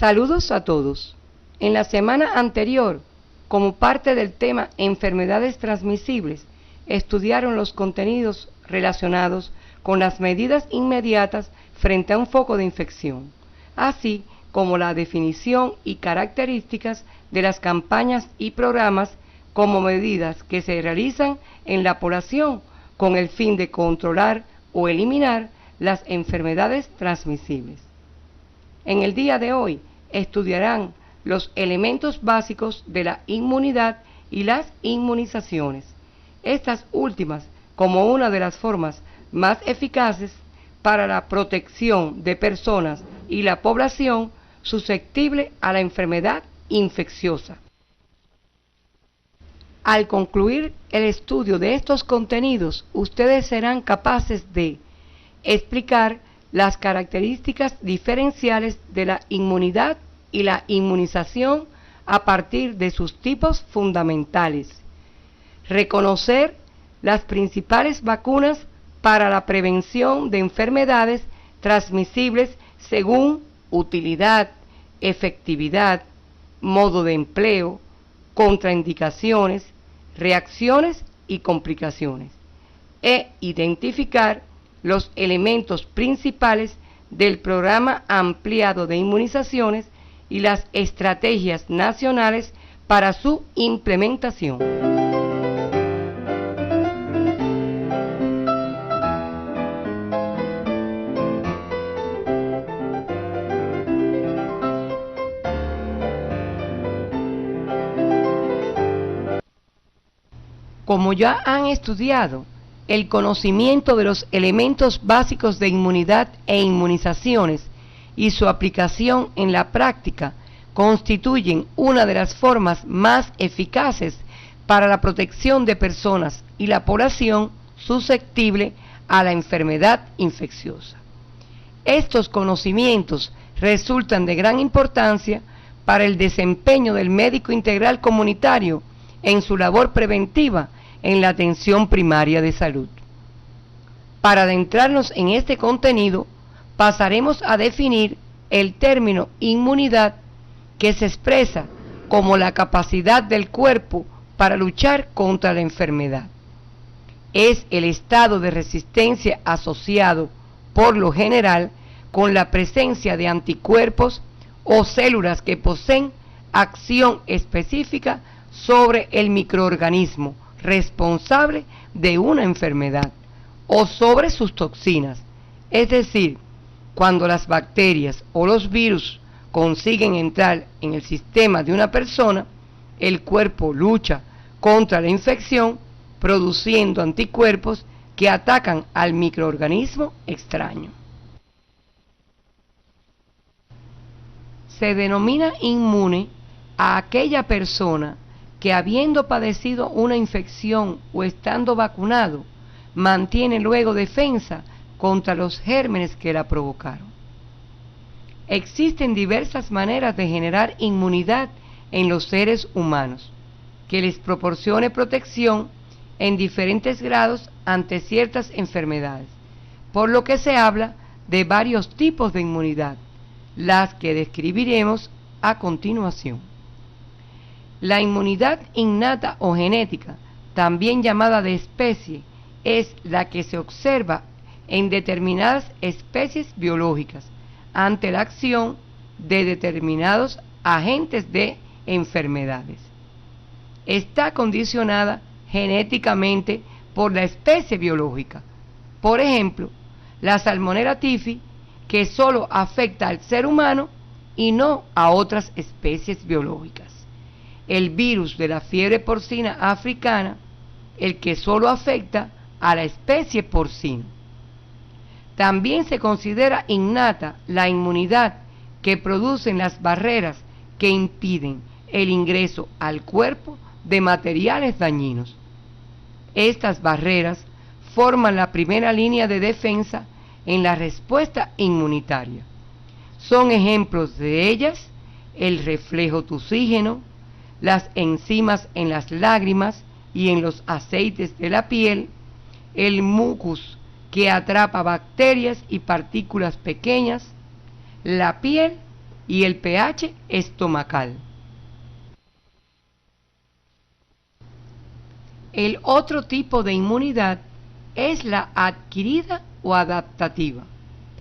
Saludos a todos. En la semana anterior, como parte del tema enfermedades transmisibles, estudiaron los contenidos relacionados con las medidas inmediatas frente a un foco de infección, así como la definición y características de las campañas y programas como medidas que se realizan en la población con el fin de controlar o eliminar las enfermedades transmisibles. En el día de hoy estudiarán los elementos básicos de la inmunidad y las inmunizaciones, estas últimas como una de las formas más eficaces para la protección de personas y la población susceptible a la enfermedad infecciosa. Al concluir el estudio de estos contenidos, ustedes serán capaces de explicar las características diferenciales de la inmunidad y la inmunización a partir de sus tipos fundamentales, reconocer las principales vacunas para la prevención de enfermedades transmisibles según utilidad, efectividad, modo de empleo, contraindicaciones, reacciones y complicaciones, e identificar los elementos principales del programa ampliado de inmunizaciones y las estrategias nacionales para su implementación. Como ya han estudiado, el conocimiento de los elementos básicos de inmunidad e inmunizaciones y su aplicación en la práctica constituyen una de las formas más eficaces para la protección de personas y la población susceptible a la enfermedad infecciosa. Estos conocimientos resultan de gran importancia para el desempeño del médico integral comunitario en su labor preventiva en la atención primaria de salud. Para adentrarnos en este contenido, pasaremos a definir el término inmunidad, que se expresa como la capacidad del cuerpo para luchar contra la enfermedad. Es el estado de resistencia asociado, por lo general, con la presencia de anticuerpos o células que poseen acción específica sobre el microorganismo responsable de una enfermedad o sobre sus toxinas, es decir, cuando las bacterias o los virus consiguen entrar en el sistema de una persona, el cuerpo lucha contra la infección produciendo anticuerpos que atacan al microorganismo extraño. Se denomina inmune a aquella persona que, habiendo padecido una infección o estando vacunado, mantiene luego defensa contra los gérmenes que la provocaron. Existen diversas maneras de generar inmunidad en los seres humanos, que les proporcione protección en diferentes grados ante ciertas enfermedades, por lo que se habla de varios tipos de inmunidad, las que describiremos a continuación. La inmunidad innata o genética, también llamada de especie, es la que se observa en determinadas especies biológicas ante la acción de determinados agentes de enfermedades. Está condicionada genéticamente por la especie biológica. Por ejemplo, la Salmonella typhi, que solo afecta al ser humano y no a otras especies biológicas. El virus de la fiebre porcina africana, el que solo afecta a la especie porcina. También se considera innata la inmunidad que producen las barreras que impiden el ingreso al cuerpo de materiales dañinos. Estas barreras forman la primera línea de defensa en la respuesta inmunitaria. Son ejemplos de ellas el reflejo tussígeno, las enzimas en las lágrimas y en los aceites de la piel, el mucus que atrapa bacterias y partículas pequeñas, la piel y el pH estomacal. El otro tipo de inmunidad es la adquirida o adaptativa.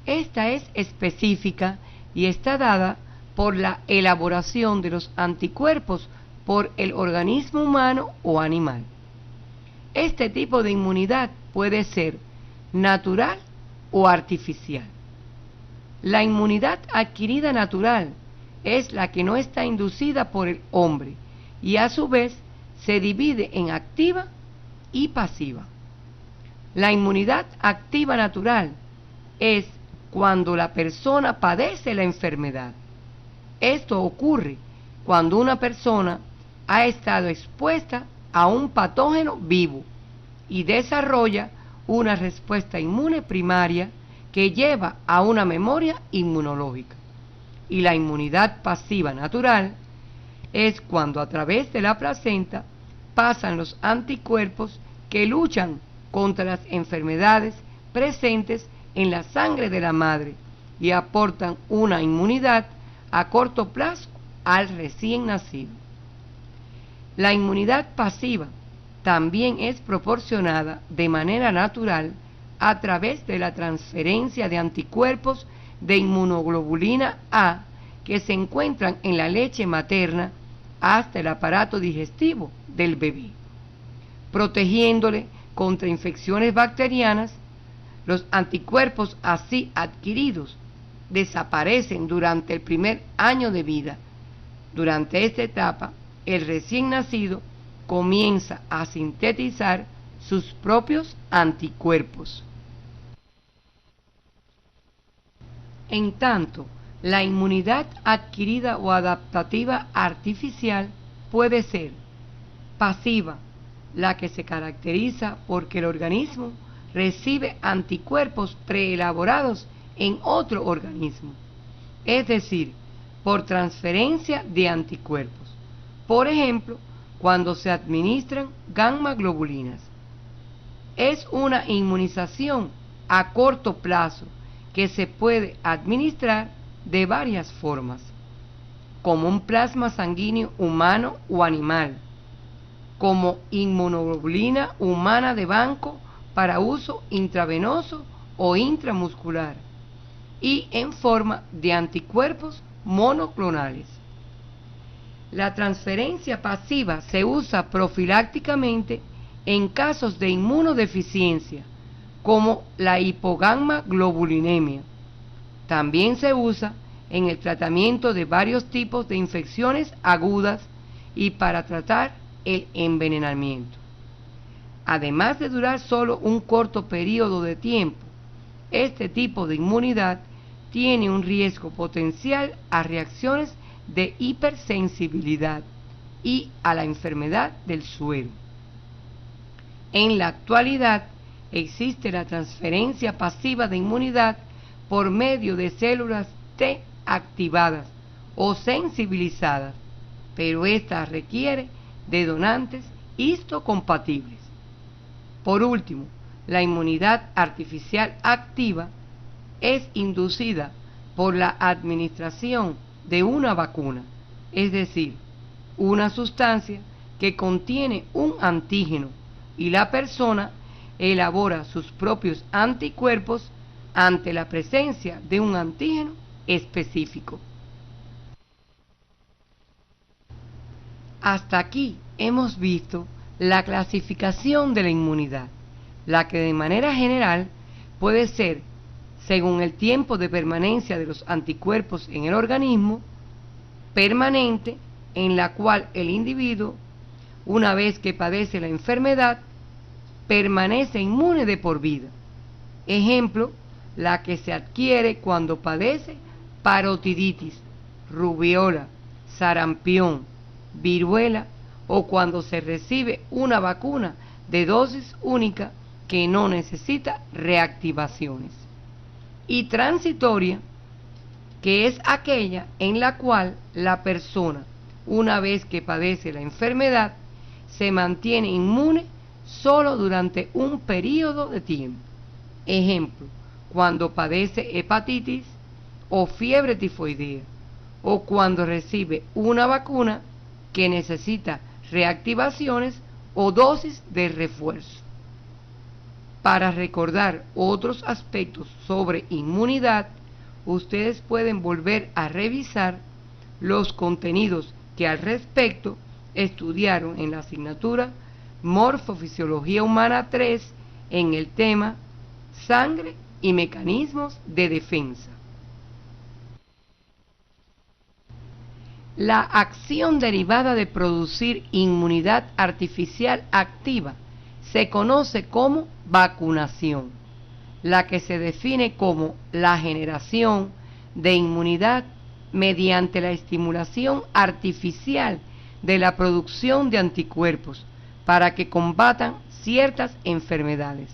Esta es específica y está dada por la elaboración de los anticuerpos por el organismo humano o animal. Este tipo de inmunidad puede ser natural o artificial. La inmunidad adquirida natural es la que no está inducida por el hombre y a su vez se divide en activa y pasiva. La inmunidad activa natural es cuando la persona padece la enfermedad. Esto ocurre cuando una persona ha estado expuesta a un patógeno vivo y desarrolla una respuesta inmune primaria que lleva a una memoria inmunológica. Y la inmunidad pasiva natural es cuando a través de la placenta pasan los anticuerpos que luchan contra las enfermedades presentes en la sangre de la madre y aportan una inmunidad a corto plazo al recién nacido. La inmunidad pasiva también es proporcionada de manera natural a través de la transferencia de anticuerpos de inmunoglobulina A que se encuentran en la leche materna hasta el aparato digestivo del bebé, protegiéndole contra infecciones bacterianas. Los anticuerpos así adquiridos desaparecen durante el primer año de vida. Durante esta etapa, el recién nacido comienza a sintetizar sus propios anticuerpos. En tanto, la inmunidad adquirida o adaptativa artificial puede ser pasiva, la que se caracteriza porque el organismo recibe anticuerpos preelaborados en otro organismo, es decir, por transferencia de anticuerpos. Por ejemplo, cuando se administran gamma globulinas. Es una inmunización a corto plazo que se puede administrar de varias formas, como un plasma sanguíneo humano o animal, como inmunoglobulina humana de banco para uso intravenoso o intramuscular, y en forma de anticuerpos monoclonales. La transferencia pasiva se usa profilácticamente en casos de inmunodeficiencia, como la hipogamma-globulinemia. También se usa en el tratamiento de varios tipos de infecciones agudas y para tratar el envenenamiento. Además de durar solo un corto periodo de tiempo, este tipo de inmunidad tiene un riesgo potencial a reacciones de hipersensibilidad y a la enfermedad del suero. En la actualidad existe la transferencia pasiva de inmunidad por medio de células T activadas o sensibilizadas, pero esta requiere de donantes histocompatibles. Por último, la inmunidad artificial activa es inducida por la administración de una vacuna, es decir, una sustancia que contiene un antígeno y la persona elabora sus propios anticuerpos ante la presencia de un antígeno específico. Hasta aquí hemos visto la clasificación de la inmunidad, la que de manera general puede ser, según el tiempo de permanencia de los anticuerpos en el organismo, permanente, en la cual el individuo, una vez que padece la enfermedad, permanece inmune de por vida. Ejemplo, la que se adquiere cuando padece parotiditis, rubiola, sarampión, viruela o cuando se recibe una vacuna de dosis única que no necesita reactivaciones. Y transitoria, que es aquella en la cual la persona, una vez que padece la enfermedad, se mantiene inmune solo durante un periodo de tiempo. Ejemplo, cuando padece hepatitis o fiebre tifoidea, o cuando recibe una vacuna que necesita reactivaciones o dosis de refuerzo. Para recordar otros aspectos sobre inmunidad, ustedes pueden volver a revisar los contenidos que al respecto estudiaron en la asignatura Morfofisiología Humana 3 en el tema Sangre y mecanismos de defensa. La acción derivada de producir inmunidad artificial activa se conoce como vacunación, la que se define como la generación de inmunidad mediante la estimulación artificial de la producción de anticuerpos para que combatan ciertas enfermedades,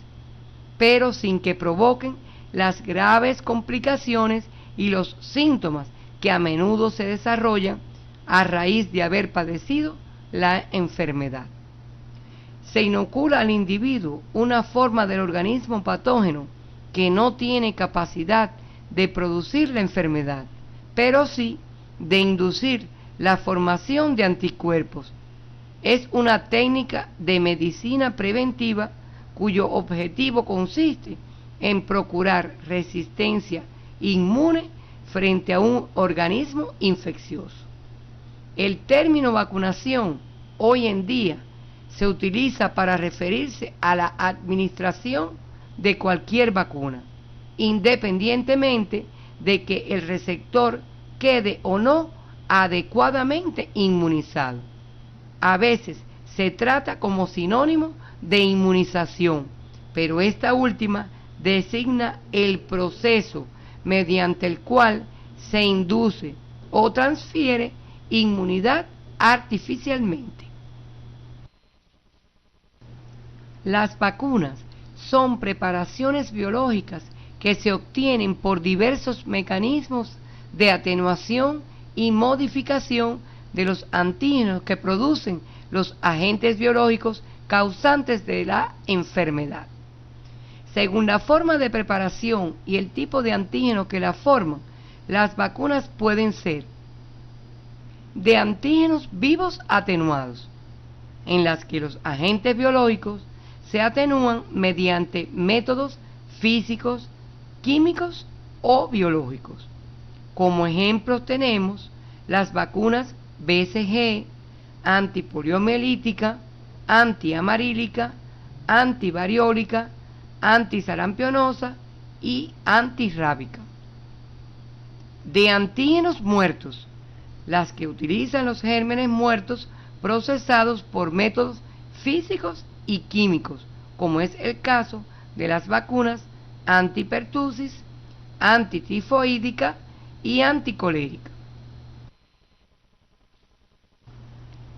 pero sin que provoquen las graves complicaciones y los síntomas que a menudo se desarrollan a raíz de haber padecido la enfermedad. Se inocula al individuo una forma del organismo patógeno que no tiene capacidad de producir la enfermedad, pero sí de inducir la formación de anticuerpos. Es una técnica de medicina preventiva cuyo objetivo consiste en procurar resistencia inmune frente a un organismo infeccioso. El término vacunación hoy en día se utiliza para referirse a la administración de cualquier vacuna, independientemente de que el receptor quede o no adecuadamente inmunizado. A veces se trata como sinónimo de inmunización, pero esta última designa el proceso mediante el cual se induce o transfiere inmunidad artificialmente. Las vacunas son preparaciones biológicas que se obtienen por diversos mecanismos de atenuación y modificación de los antígenos que producen los agentes biológicos causantes de la enfermedad. Según la forma de preparación y el tipo de antígeno que la forman, las vacunas pueden ser de antígenos vivos atenuados, en las que los agentes biológicos se atenúan mediante métodos físicos, químicos o biológicos. Como ejemplos tenemos las vacunas BCG, antipoliomielítica, antiamarílica, antivariólica, antisarampionosa y antirrábica. De antígenos muertos, las que utilizan los gérmenes muertos procesados por métodos físicos y químicos, como es el caso de las vacunas antipertusis, antitifoidea y anticolérica.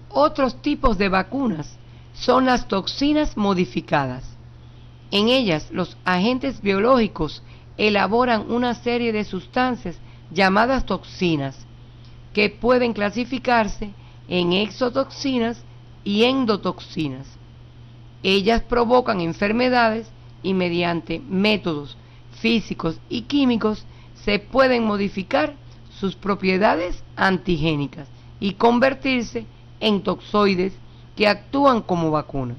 Otros tipos de vacunas son las toxinas modificadas. En ellas, los agentes biológicos elaboran una serie de sustancias llamadas toxinas, que pueden clasificarse en exotoxinas y endotoxinas. Ellas provocan enfermedades y mediante métodos físicos y químicos se pueden modificar sus propiedades antigénicas y convertirse en toxoides que actúan como vacuna.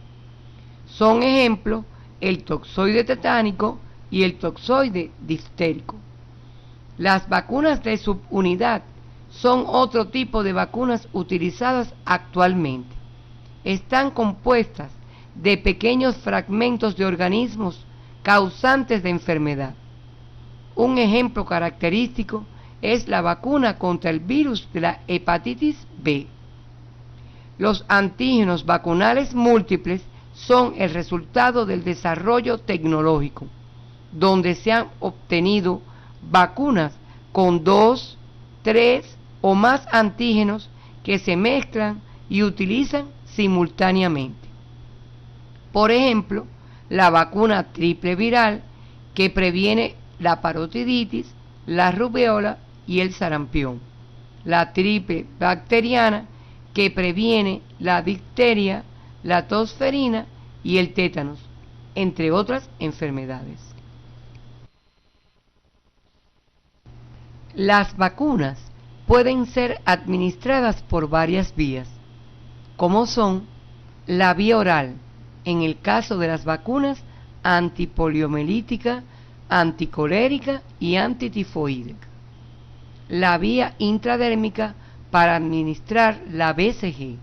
Son ejemplo el toxoide tetánico y el toxoide diftérico. Las vacunas de subunidad son otro tipo de vacunas utilizadas actualmente. Están compuestas de pequeños fragmentos de organismos causantes de enfermedad. Un ejemplo característico es la vacuna contra el virus de la hepatitis B. Los antígenos vacunales múltiples son el resultado del desarrollo tecnológico, donde se han obtenido vacunas con 2, 3 o más antígenos que se mezclan y utilizan simultáneamente. Por ejemplo, la vacuna triple viral que previene la parotiditis, la rubéola y el sarampión. La triple bacteriana que previene la difteria, la tosferina y el tétanos, entre otras enfermedades. Las vacunas pueden ser administradas por varias vías, como son la vía oral, en el caso de las vacunas antipoliomielítica, anticolérica y antitifoidea; la vía intradérmica para administrar la BCG;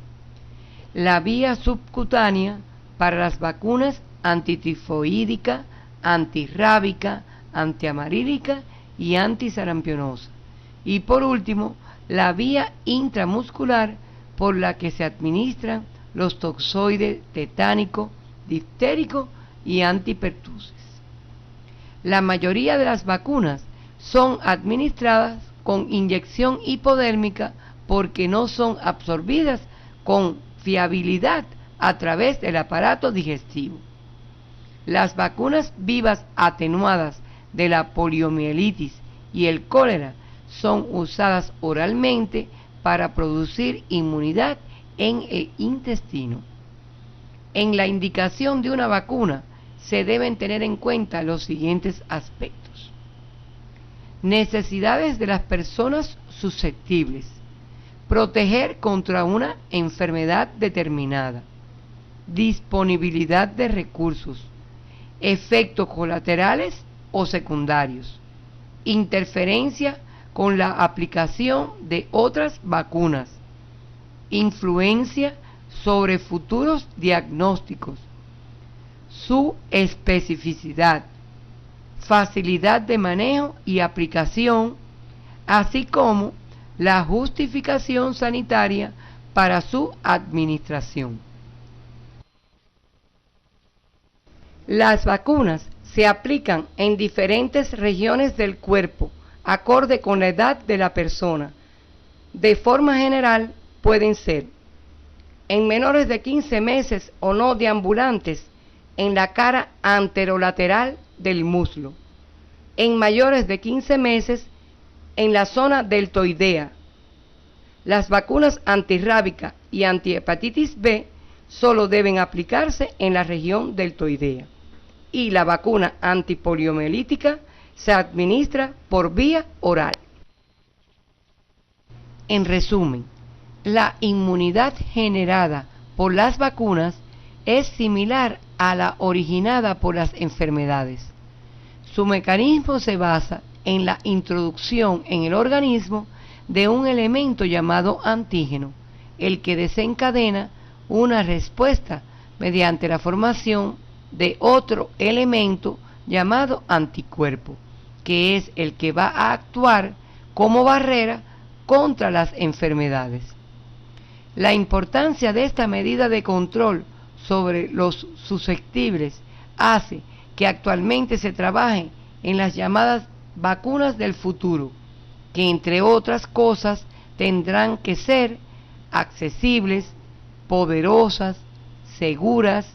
la vía subcutánea para las vacunas antitifoidea, antirrábica, antiamarílica y antisarampionosa; y por último, la vía intramuscular por la que se administran los toxoides tetánico, diftérico y antipertussis. La mayoría de las vacunas son administradas con inyección hipodérmica porque no son absorbidas con fiabilidad a través del aparato digestivo. Las vacunas vivas atenuadas de la poliomielitis y el cólera son usadas oralmente para producir inmunidad en el intestino. En la indicación de una vacuna se deben tener en cuenta los siguientes aspectos: necesidades de las personas susceptibles, proteger contra una enfermedad determinada, disponibilidad de recursos, efectos colaterales o secundarios, interferencia con la aplicación de otras vacunas, influencia sobre futuros diagnósticos, su especificidad, facilidad de manejo y aplicación, así como la justificación sanitaria para su administración. Las vacunas se aplican en diferentes regiones del cuerpo, acorde con la edad de la persona. De forma general, pueden ser en menores de 15 meses o no deambulantes, en la cara anterolateral del muslo; en mayores de 15 meses, en la zona deltoidea. Las vacunas antirrábica y antihepatitis B solo deben aplicarse en la región deltoidea, y la vacuna antipoliomielítica se administra por vía oral. En resumen, la inmunidad generada por las vacunas es similar a la originada por las enfermedades. Su mecanismo se basa en la introducción en el organismo de un elemento llamado antígeno, el que desencadena una respuesta mediante la formación de otro elemento llamado anticuerpo, que es el que va a actuar como barrera contra las enfermedades. La importancia de esta medida de control sobre los susceptibles hace que actualmente se trabaje en las llamadas vacunas del futuro, que entre otras cosas tendrán que ser accesibles, poderosas, seguras,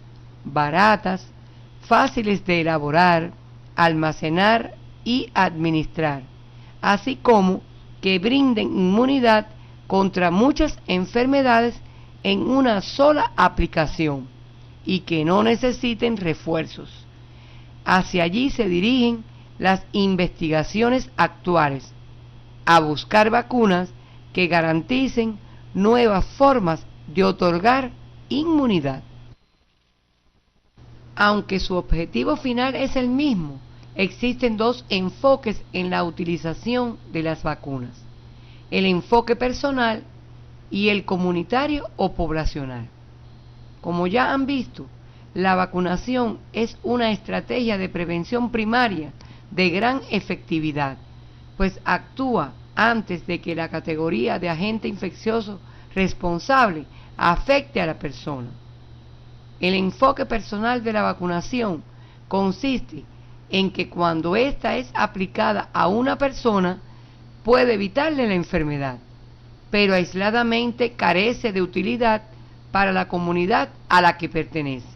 baratas, fáciles de elaborar, almacenar y administrar, así como que brinden inmunidad contra muchas enfermedades en una sola aplicación y que no necesiten refuerzos. Hacia allí se dirigen las investigaciones actuales, a buscar vacunas que garanticen nuevas formas de otorgar inmunidad. Aunque su objetivo final es el mismo, existen dos enfoques en la utilización de las vacunas: el enfoque personal y el comunitario o poblacional. Como ya han visto, la vacunación es una estrategia de prevención primaria de gran efectividad, pues actúa antes de que la categoría de agente infeccioso responsable afecte a la persona. El enfoque personal de la vacunación consiste en que cuando ésta es aplicada a una persona, puede evitarle la enfermedad, pero aisladamente carece de utilidad para la comunidad a la que pertenece.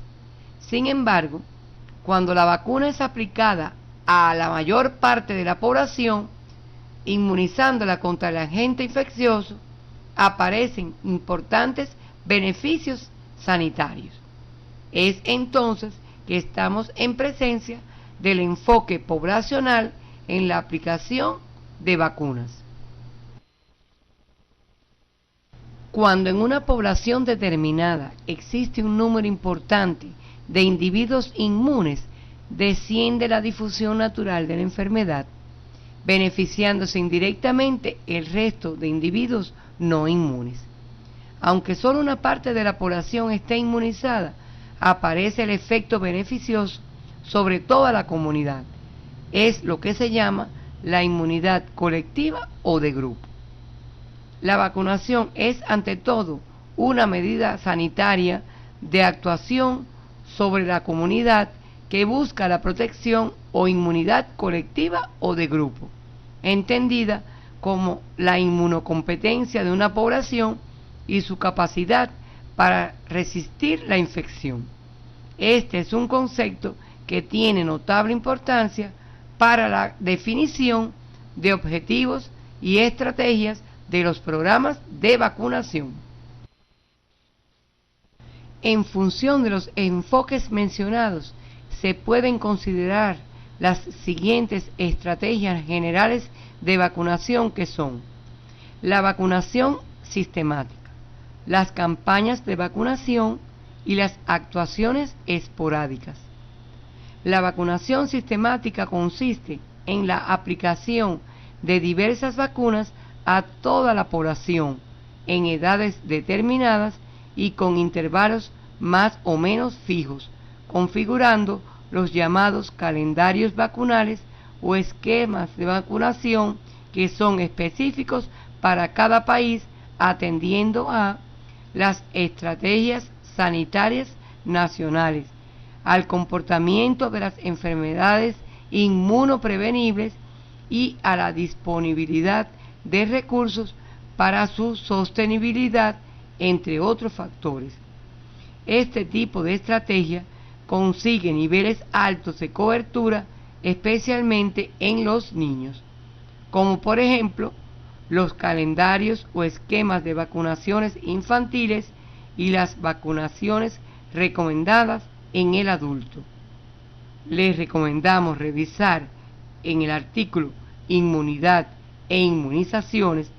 Sin embargo, cuando la vacuna es aplicada a la mayor parte de la población, inmunizándola contra el agente infeccioso, aparecen importantes beneficios sanitarios. Es entonces que estamos en presencia del enfoque poblacional en la aplicación de vacunas. Cuando en una población determinada existe un número importante de individuos inmunes, desciende la difusión natural de la enfermedad, beneficiándose indirectamente el resto de individuos no inmunes. Aunque solo una parte de la población esté inmunizada, aparece el efecto beneficioso sobre toda la comunidad. Es lo que se llama la inmunidad colectiva o de grupo. La vacunación es ante todo una medida sanitaria de actuación sobre la comunidad que busca la protección o inmunidad colectiva o de grupo, entendida como la inmunocompetencia de una población y su capacidad para resistir la infección. Este es un concepto que tiene notable importancia para la definición de objetivos y estrategias de los programas de vacunación. En función de los enfoques mencionados, se pueden considerar las siguientes estrategias generales de vacunación, que son: la vacunación sistemática, las campañas de vacunación y las actuaciones esporádicas. La vacunación sistemática consiste en la aplicación de diversas vacunas a toda la población en edades determinadas y con intervalos más o menos fijos, configurando los llamados calendarios vacunales o esquemas de vacunación que son específicos para cada país, atendiendo a las estrategias sanitarias nacionales, al comportamiento de las enfermedades inmunoprevenibles y a la disponibilidad de recursos para su sostenibilidad, entre otros factores. Este tipo de estrategia consigue niveles altos de cobertura, especialmente en los niños, como por ejemplo los calendarios o esquemas de vacunaciones infantiles y las vacunaciones recomendadas en el adulto. Les recomendamos revisar en el artículo Inmunidad e inmunizaciones,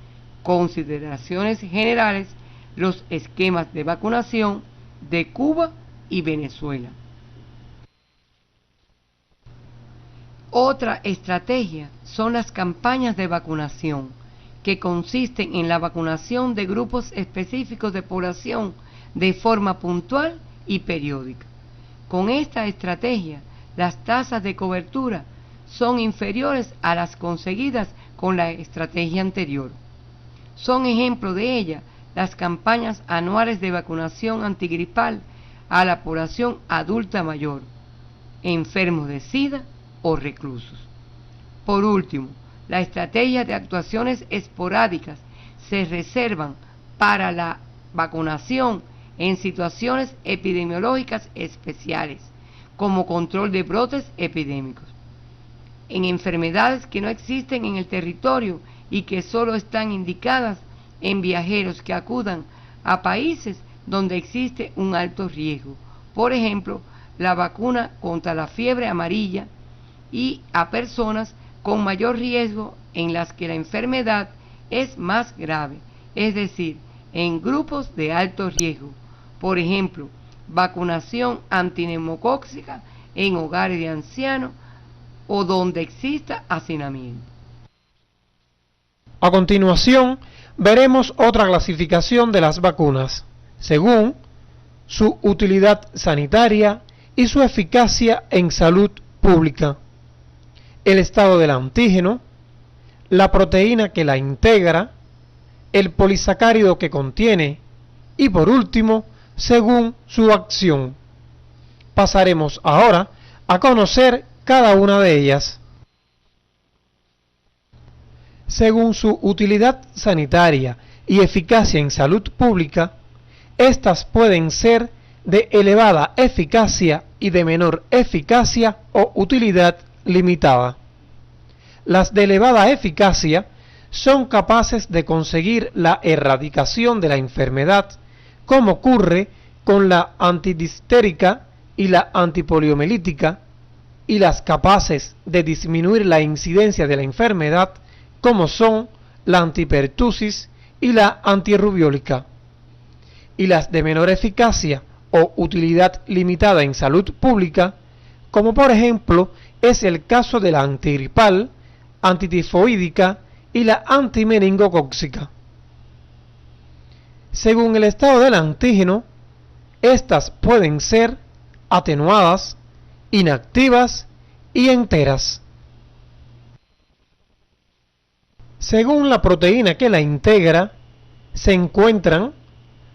consideraciones generales, los esquemas de vacunación de Cuba y Venezuela. Otra estrategia son las campañas de vacunación, que consisten en la vacunación de grupos específicos de población de forma puntual y periódica. Con esta estrategia, las tasas de cobertura son inferiores a las conseguidas con la estrategia anterior. Son ejemplo de ella las campañas anuales de vacunación antigripal a la población adulta mayor, enfermos de SIDA o reclusos. Por último, la estrategia de actuaciones esporádicas se reservan para la vacunación en situaciones epidemiológicas especiales, como control de brotes epidémicos, en enfermedades que no existen en el territorio y que solo están indicadas en viajeros que acudan a países donde existe un alto riesgo, por ejemplo, la vacuna contra la fiebre amarilla, y a personas con mayor riesgo en las que la enfermedad es más grave, es decir, en grupos de alto riesgo, por ejemplo, vacunación antineumocóxica en hogares de ancianos o donde exista hacinamiento. A continuación, veremos otra clasificación de las vacunas, según su utilidad sanitaria y su eficacia en salud pública, el estado del antígeno, la proteína que la integra, el polisacárido que contiene y, por último, según su acción. Pasaremos ahora a conocer cada una de ellas. Según su utilidad sanitaria y eficacia en salud pública, estas pueden ser de elevada eficacia y de menor eficacia o utilidad limitada. Las de elevada eficacia son capaces de conseguir la erradicación de la enfermedad, como ocurre con la antidistérica y la antipoliomelítica, y las capaces de disminuir la incidencia de la enfermedad, como son la antipertusis y la antirrubiólica. y las de menor eficacia o utilidad limitada en salud pública, como por ejemplo es el caso de la antigripal, antitifoidea y la antimeningocócica. Según el estado del antígeno, estas pueden ser atenuadas, inactivas y enteras. Según la proteína que la integra, se encuentran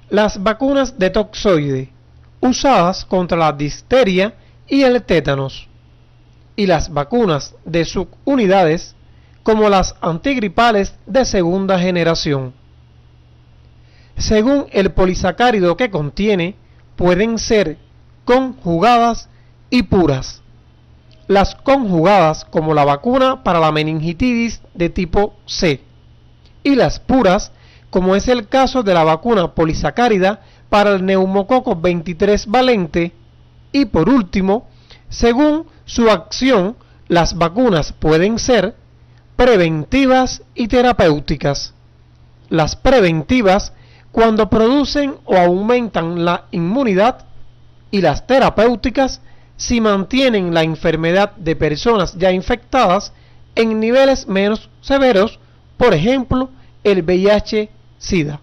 las vacunas de toxoide, usadas contra la difteria y el tétanos, y las vacunas de subunidades, como las antigripales de segunda generación. Según el polisacárido que contiene, pueden ser conjugadas y puras. Las conjugadas, como la vacuna para la meningitis de tipo C, y las puras, como es el caso de la vacuna polisacárida para el neumococo 23 valente, y por último, según su acción, las vacunas pueden ser preventivas y terapéuticas. Las preventivas, cuando producen o aumentan la inmunidad, y las terapéuticas, si mantienen la enfermedad de personas ya infectadas en niveles menos severos, por ejemplo, el VIH-Sida.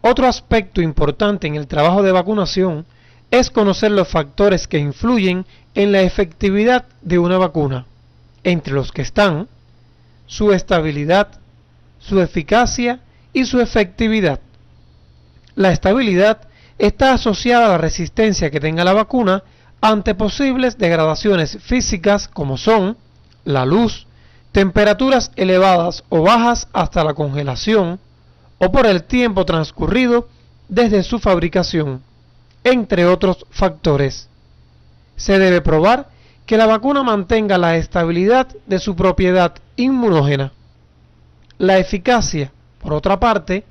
Otro aspecto importante en el trabajo de vacunación es conocer los factores que influyen en la efectividad de una vacuna, entre los que están su estabilidad, su eficacia y su efectividad. La estabilidad está asociada a la resistencia que tenga la vacuna ante posibles degradaciones físicas como son la luz, temperaturas elevadas o bajas hasta la congelación, o por el tiempo transcurrido desde su fabricación, entre otros factores. Se debe probar que la vacuna mantenga la estabilidad de su propiedad inmunógena. La eficacia, por otra parte,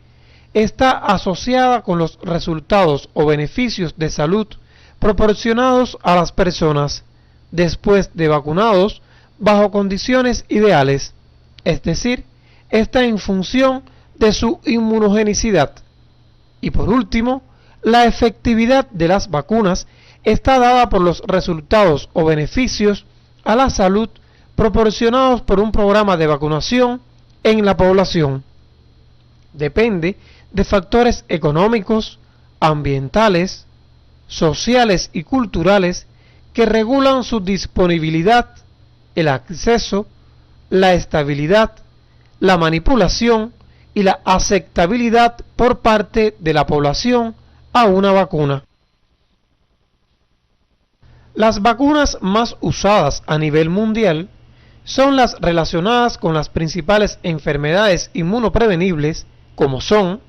está asociada con los resultados o beneficios de salud proporcionados a las personas después de vacunados bajo condiciones ideales, es decir, está en función de su inmunogenicidad. Y por último, la efectividad de las vacunas está dada por los resultados o beneficios a la salud proporcionados por un programa de vacunación en la población. Depende de factores económicos, ambientales, sociales y culturales que regulan su disponibilidad, el acceso, la estabilidad, la manipulación y la aceptabilidad por parte de la población a una vacuna. Las vacunas más usadas a nivel mundial son las relacionadas con las principales enfermedades inmunoprevenibles, como son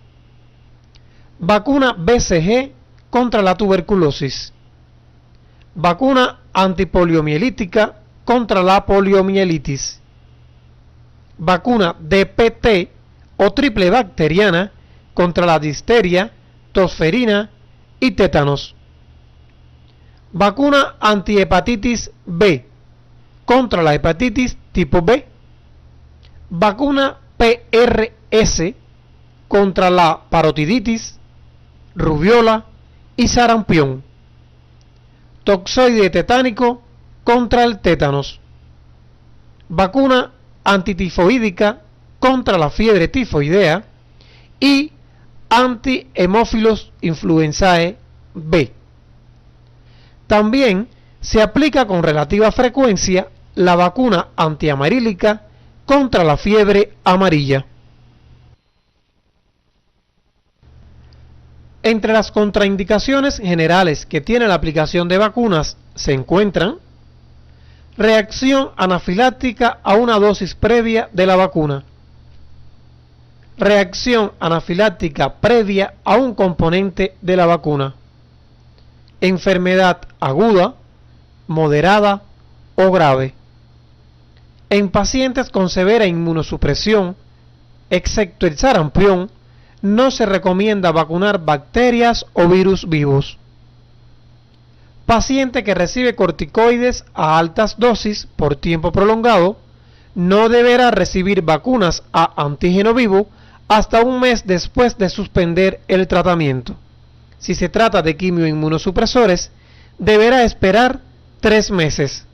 vacuna BCG contra la tuberculosis, vacuna antipoliomielítica contra la poliomielitis, vacuna DPT o triple bacteriana contra la difteria, tosferina y tétanos, vacuna antihepatitis B contra la hepatitis tipo B, vacuna PRS contra la parotiditis, rubiola y sarampión, toxoide tetánico contra el tétanos, vacuna antitifoidea contra la fiebre tifoidea y anti-Haemophilus influenzae B. También se aplica con relativa frecuencia la vacuna antiamarílica contra la fiebre amarilla. Entre las contraindicaciones generales que tiene la aplicación de vacunas se encuentran reacción anafiláctica a una dosis previa de la vacuna, reacción anafiláctica previa a un componente de la vacuna, enfermedad aguda, moderada o grave. En pacientes con severa inmunosupresión, excepto el sarampión, no se recomienda vacunar bacterias o virus vivos. Paciente que recibe corticoides a altas dosis por tiempo prolongado no deberá recibir vacunas a antígeno vivo hasta un mes después de suspender el tratamiento. Si se trata de quimioinmunosupresores, deberá esperar 3 meses.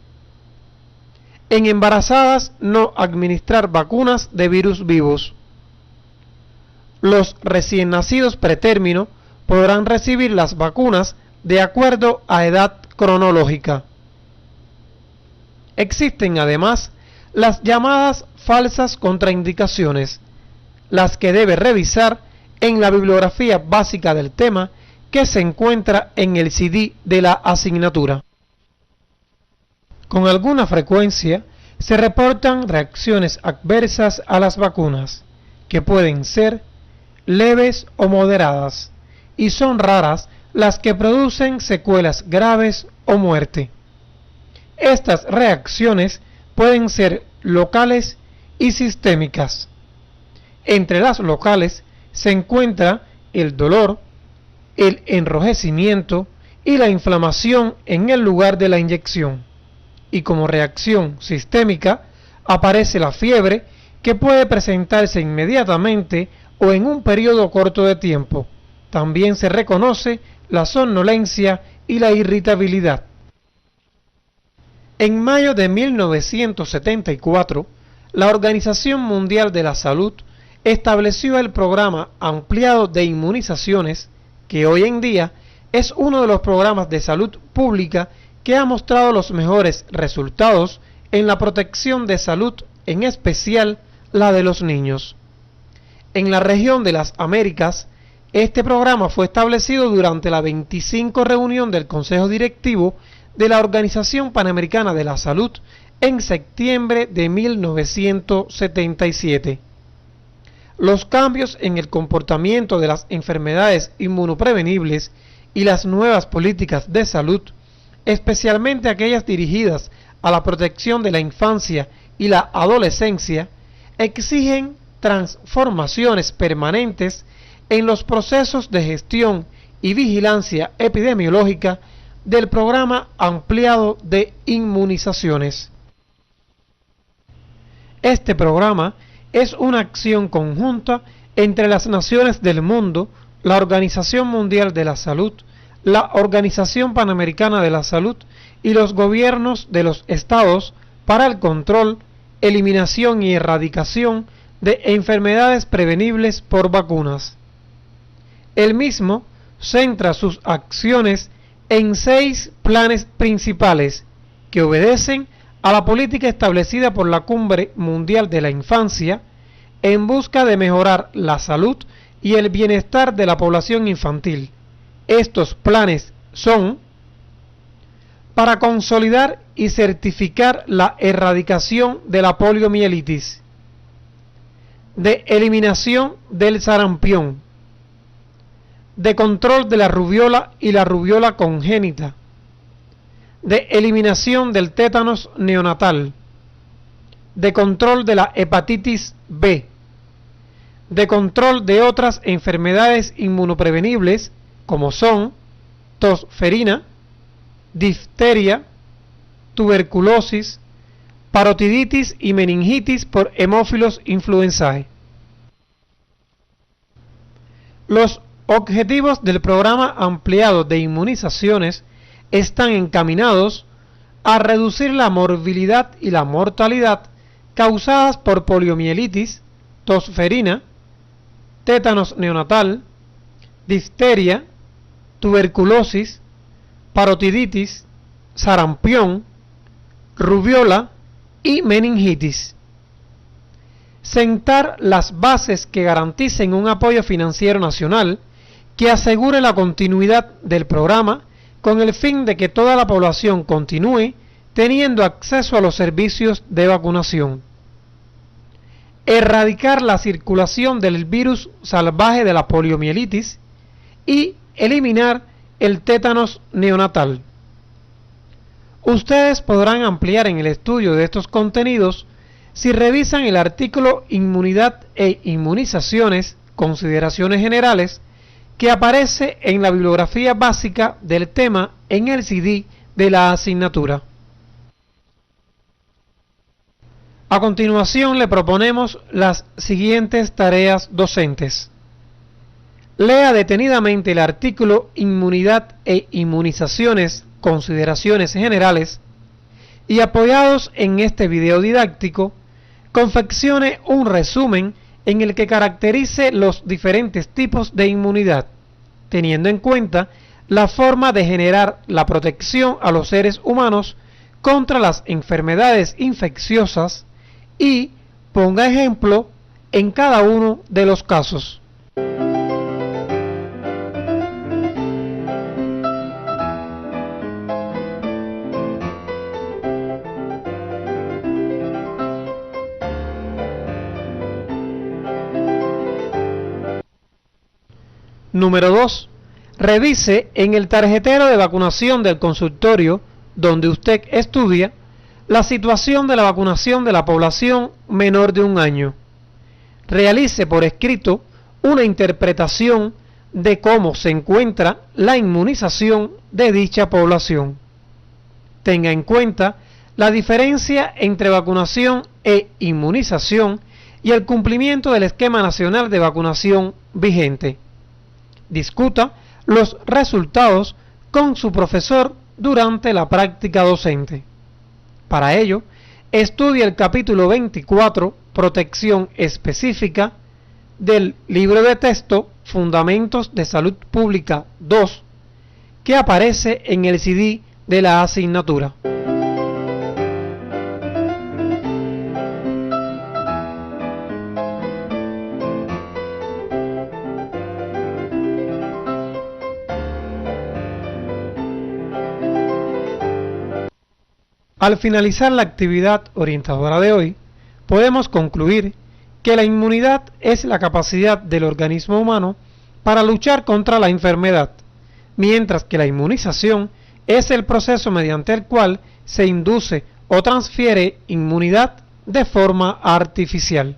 En embarazadas, no administrar vacunas de virus vivos. Los recién nacidos pretérmino podrán recibir las vacunas de acuerdo a edad cronológica. Existen además las llamadas falsas contraindicaciones, las que debe revisar en la bibliografía básica del tema que se encuentra en el CD de la asignatura. Con alguna frecuencia se reportan reacciones adversas a las vacunas, que pueden ser leves o moderadas, y son raras las que producen secuelas graves o muerte. Estas reacciones pueden ser locales y sistémicas. Entre las locales se encuentra el dolor, el enrojecimiento y la inflamación en el lugar de la inyección. Y como reacción sistémica aparece la fiebre, que puede presentarse inmediatamente o en un periodo corto de tiempo. También se reconoce la somnolencia y la irritabilidad. En mayo de 1974, la Organización Mundial de la Salud estableció el programa ampliado de inmunizaciones, que hoy en día es uno de los programas de salud pública que ha mostrado los mejores resultados en la protección de salud, en especial la de los niños. En la región de las Américas, este programa fue establecido durante la 25 reunión del Consejo Directivo de la Organización Panamericana de la Salud en septiembre de 1977. Los cambios en el comportamiento de las enfermedades inmunoprevenibles y las nuevas políticas de salud, especialmente aquellas dirigidas a la protección de la infancia y la adolescencia, exigen transformaciones permanentes en los procesos de gestión y vigilancia epidemiológica del programa ampliado de inmunizaciones. Este programa es una acción conjunta entre las naciones del mundo, la Organización Mundial de la Salud, la Organización Panamericana de la Salud y los gobiernos de los estados para el control, eliminación y erradicación de enfermedades prevenibles por vacunas. El mismo centra sus acciones en 6 planes principales que obedecen a la política establecida por la Cumbre Mundial de la Infancia en busca de mejorar la salud y el bienestar de la población infantil. Estos planes son: para consolidar y certificar la erradicación de la poliomielitis, de eliminación del sarampión, de control de la rubiola y la rubiola congénita, de eliminación del tétanos neonatal, de control de la hepatitis B, de control de otras enfermedades inmunoprevenibles como son tosferina, difteria, tuberculosis, parotiditis y meningitis por Haemophilus influenzae. Los objetivos del programa ampliado de inmunizaciones están encaminados a reducir la morbilidad y la mortalidad causadas por poliomielitis, tosferina, tétanos neonatal, difteria, tuberculosis, parotiditis, sarampión, rubiola y meningitis. Sentar las bases que garanticen un apoyo financiero nacional que asegure la continuidad del programa con el fin de que toda la población continúe teniendo acceso a los servicios de vacunación. Erradicar la circulación del virus salvaje de la poliomielitis y eliminar el tétanos neonatal. Ustedes podrán ampliar en el estudio de estos contenidos si revisan el artículo Inmunidad e Inmunizaciones, Consideraciones Generales, que aparece en la bibliografía básica del tema en el CD de la asignatura. A continuación le proponemos las siguientes tareas docentes. Lea detenidamente el artículo Inmunidad e inmunizaciones, consideraciones generales, y apoyados en este video didáctico, confeccione un resumen en el que caracterice los diferentes tipos de inmunidad, teniendo en cuenta la forma de generar la protección a los seres humanos contra las enfermedades infecciosas y ponga ejemplo en cada uno de los casos. Número 2. Revise en el tarjetero de vacunación del consultorio donde usted estudia la situación de la vacunación de la población menor de 1 año. Realice por escrito una interpretación de cómo se encuentra la inmunización de dicha población. Tenga en cuenta la diferencia entre vacunación e inmunización y el cumplimiento del esquema nacional de vacunación vigente. Discuta los resultados con su profesor durante la práctica docente. Para ello, estudie el capítulo 24, Protección Específica, del libro de texto Fundamentos de Salud Pública 2, que aparece en el CD de la asignatura. Al finalizar la actividad orientadora de hoy, podemos concluir que la inmunidad es la capacidad del organismo humano para luchar contra la enfermedad, mientras que la inmunización es el proceso mediante el cual se induce o transfiere inmunidad de forma artificial.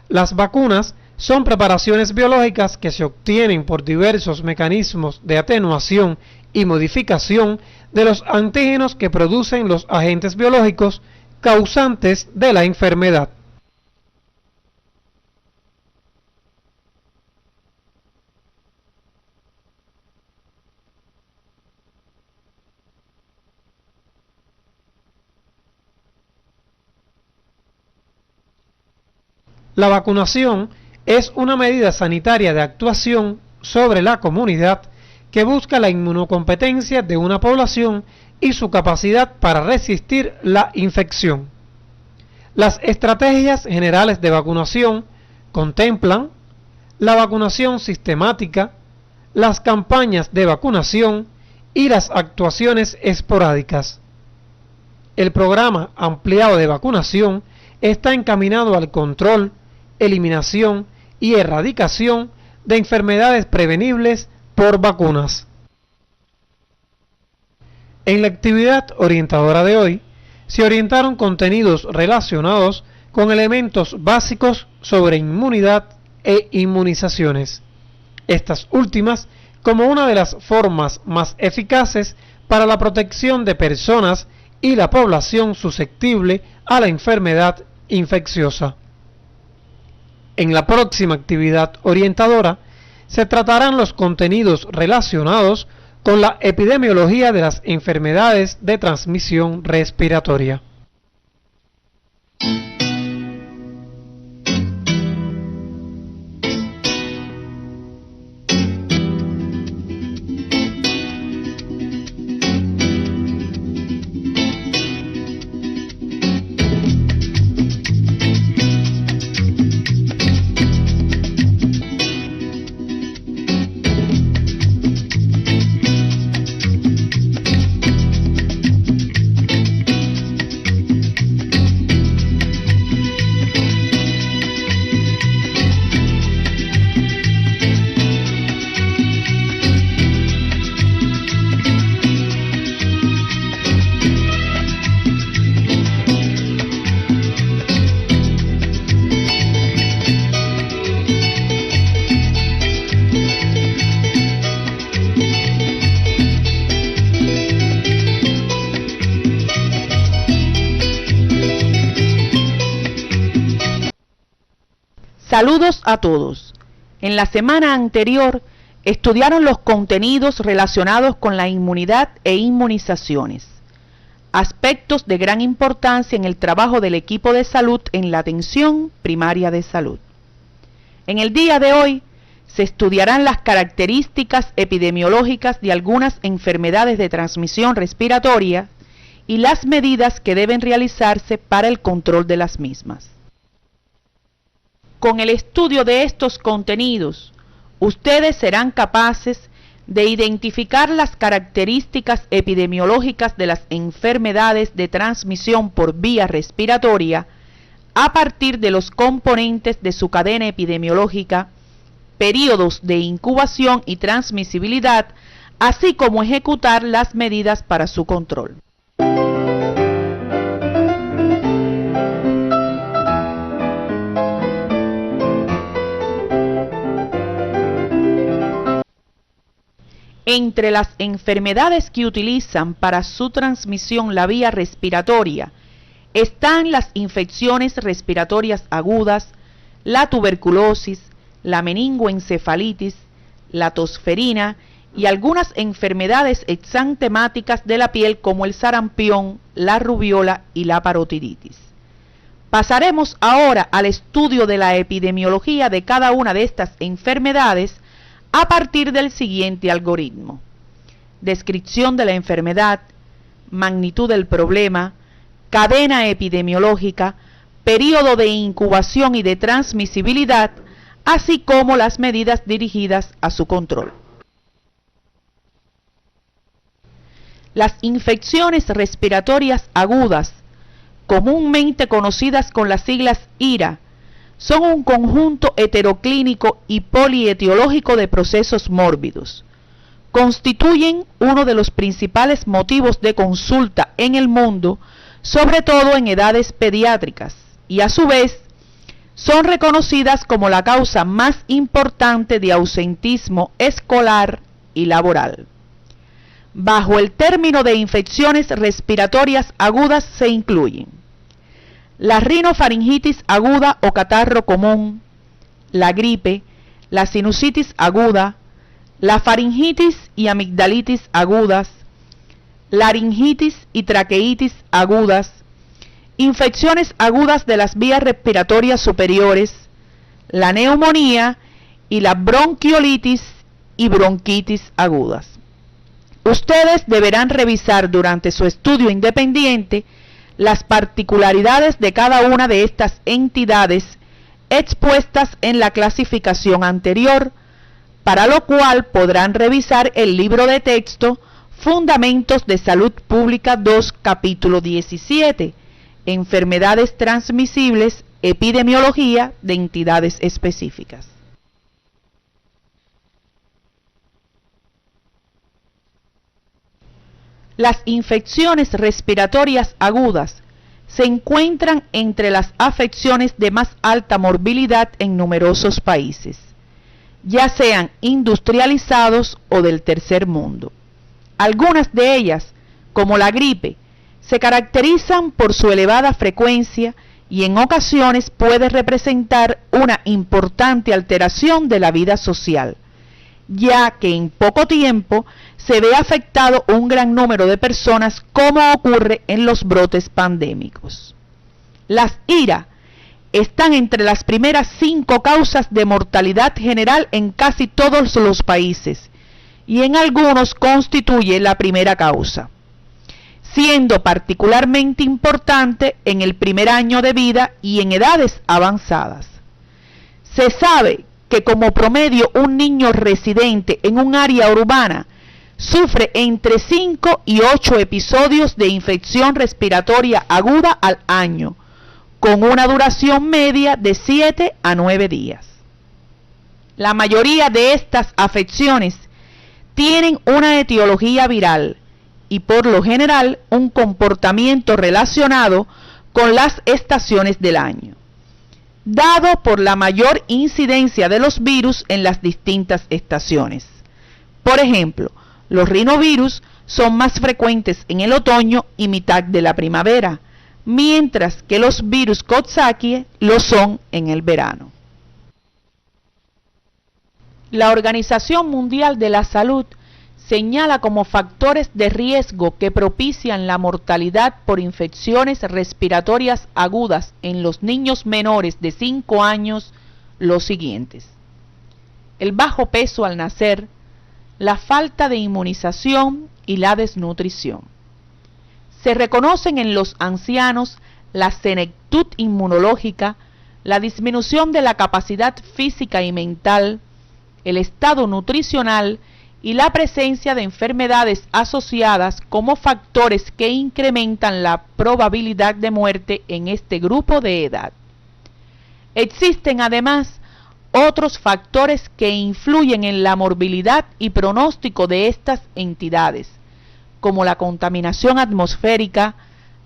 Las vacunas son preparaciones biológicas que se obtienen por diversos mecanismos de atenuación y modificación de los antígenos que producen los agentes biológicos causantes de la enfermedad. La vacunación es una medida sanitaria de actuación sobre la comunidad que busca la inmunocompetencia de una población y su capacidad para resistir la infección. Las estrategias generales de vacunación contemplan la vacunación sistemática, las campañas de vacunación y las actuaciones esporádicas. El programa ampliado de vacunación está encaminado al control, eliminación y erradicación de enfermedades prevenibles por vacunas. En la actividad orientadora de hoy, se orientaron contenidos relacionados con elementos básicos sobre inmunidad e inmunizaciones. Estas últimas como una de las formas más eficaces para la protección de personas y la población susceptible a la enfermedad infecciosa. En la próxima actividad orientadora, se tratarán los contenidos relacionados con la epidemiología de las enfermedades de transmisión respiratoria. Saludos a todos. En la semana anterior estudiaron los contenidos relacionados con la inmunidad e inmunizaciones, aspectos de gran importancia en el trabajo del equipo de salud en la atención primaria de salud. En el día de hoy se estudiarán las características epidemiológicas de algunas enfermedades de transmisión respiratoria y las medidas que deben realizarse para el control de las mismas. Con el estudio de estos contenidos, ustedes serán capaces de identificar las características epidemiológicas de las enfermedades de transmisión por vía respiratoria a partir de los componentes de su cadena epidemiológica, periodos de incubación y transmisibilidad, así como ejecutar las medidas para su control. Entre las enfermedades que utilizan para su transmisión la vía respiratoria están las infecciones respiratorias agudas, la tuberculosis, la meningoencefalitis, la tosferina y algunas enfermedades exantemáticas de la piel como el sarampión, la rubiola y la parotiditis. Pasaremos ahora al estudio de la epidemiología de cada una de estas enfermedades a partir del siguiente algoritmo: descripción de la enfermedad, magnitud del problema, cadena epidemiológica, periodo de incubación y de transmisibilidad, así como las medidas dirigidas a su control. Las infecciones respiratorias agudas, comúnmente conocidas con las siglas IRA, son un conjunto heteroclínico y polietiológico de procesos mórbidos. Constituyen uno de los principales motivos de consulta en el mundo, sobre todo en edades pediátricas, y a su vez son reconocidas como la causa más importante de ausentismo escolar y laboral. Bajo el término de infecciones respiratorias agudas se incluyen la rinofaringitis aguda o catarro común, la gripe, la sinusitis aguda, la faringitis y amigdalitis agudas, laringitis y traqueitis agudas, infecciones agudas de las vías respiratorias superiores, la neumonía y la bronquiolitis y bronquitis agudas. Ustedes deberán revisar durante su estudio independiente las particularidades de cada una de estas entidades expuestas en la clasificación anterior, para lo cual podrán revisar el libro de texto Fundamentos de Salud Pública 2, capítulo 17, Enfermedades transmisibles, epidemiología de entidades específicas. Las infecciones respiratorias agudas se encuentran entre las afecciones de más alta morbilidad en numerosos países, ya sean industrializados o del tercer mundo. Algunas de ellas, como la gripe, se caracterizan por su elevada frecuencia y en ocasiones puede representar una importante alteración de la vida social, ya que en poco tiempo se ve afectado un gran número de personas, como ocurre en los brotes pandémicos. Las IRA están entre las primeras 5 causas de mortalidad general en casi todos los países y en algunos constituye la primera causa, siendo particularmente importante en el primer año de vida y en edades avanzadas. Se sabe que como promedio un niño residente en un área urbana sufre entre 5 y 8 episodios de infección respiratoria aguda al año, con una duración media de 7 a 9 días. La mayoría de estas afecciones tienen una etiología viral y por lo general un comportamiento relacionado con las estaciones del año, dado por la mayor incidencia de los virus en las distintas estaciones. Por ejemplo, los rinovirus son más frecuentes en el otoño y mitad de la primavera, mientras que los virus Coxsackie lo son en el verano. La Organización Mundial de la Salud señala como factores de riesgo que propician la mortalidad por infecciones respiratorias agudas en los niños menores de 5 años los siguientes: el bajo peso al nacer, la falta de inmunización y la desnutrición. Se reconocen en los ancianos la senectud inmunológica, la disminución de la capacidad física y mental, el estado nutricional y la presencia de enfermedades asociadas como factores que incrementan la probabilidad de muerte en este grupo de edad. Existen además otros factores que influyen en la morbilidad y pronóstico de estas entidades, como la contaminación atmosférica,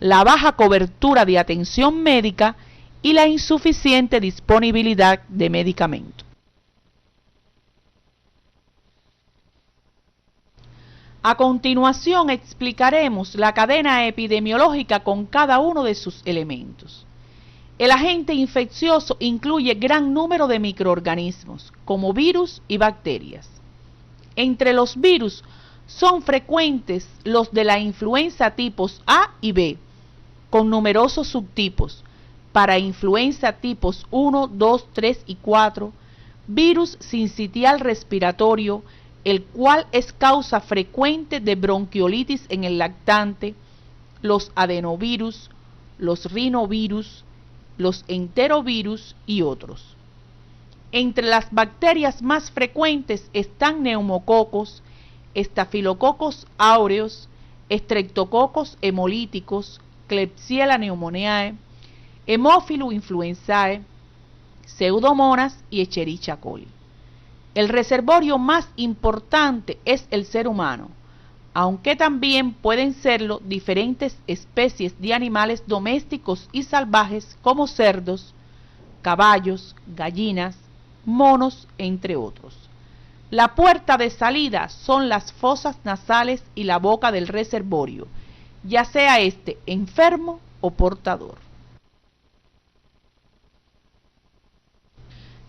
la baja cobertura de atención médica y la insuficiente disponibilidad de medicamentos. A continuación explicaremos la cadena epidemiológica con cada uno de sus elementos. El agente infeccioso incluye gran número de microorganismos, como virus y bacterias. Entre los virus son frecuentes los de la influenza tipos A y B, con numerosos subtipos. Para influenza tipos 1, 2, 3 y 4, virus sincitial respiratorio, el cual es causa frecuente de bronquiolitis en el lactante, los adenovirus, los rinovirus, los enterovirus y otros. Entre las bacterias más frecuentes están neumococos, estafilococos áureos, estreptococos hemolíticos, Klebsiella pneumoniae, Haemophilus influenzae, Pseudomonas y Escherichia coli. El reservorio más importante es el ser humano, aunque también pueden serlo diferentes especies de animales domésticos y salvajes como cerdos, caballos, gallinas, monos, entre otros. La puerta de salida son las fosas nasales y la boca del reservorio, ya sea este enfermo o portador.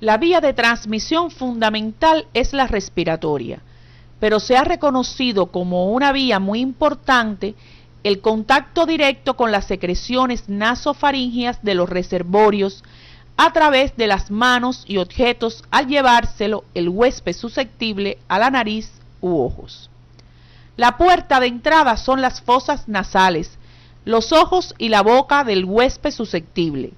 La vía de transmisión fundamental es la respiratoria, pero se ha reconocido como una vía muy importante el contacto directo con las secreciones nasofaríngeas de los reservorios a través de las manos y objetos al llevárselo el huésped susceptible a la nariz u ojos. La puerta de entrada son las fosas nasales, los ojos y la boca del huésped susceptible.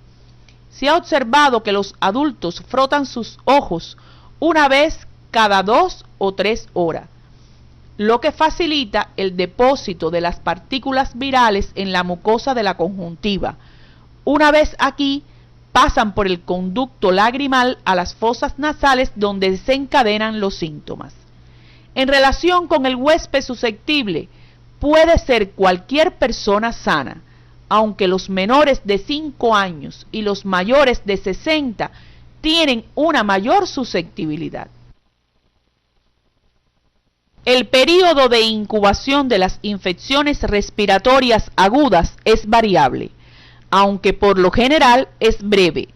Se ha observado que los adultos frotan sus ojos una vez cada 2 o 3 horas, lo que facilita el depósito de las partículas virales en la mucosa de la conjuntiva. Una vez aquí, pasan por el conducto lagrimal a las fosas nasales donde desencadenan los síntomas. En relación con el huésped susceptible, puede ser cualquier persona sana, aunque los menores de 5 años y los mayores de 60 tienen una mayor susceptibilidad. El período de incubación de las infecciones respiratorias agudas es variable, aunque por lo general es breve.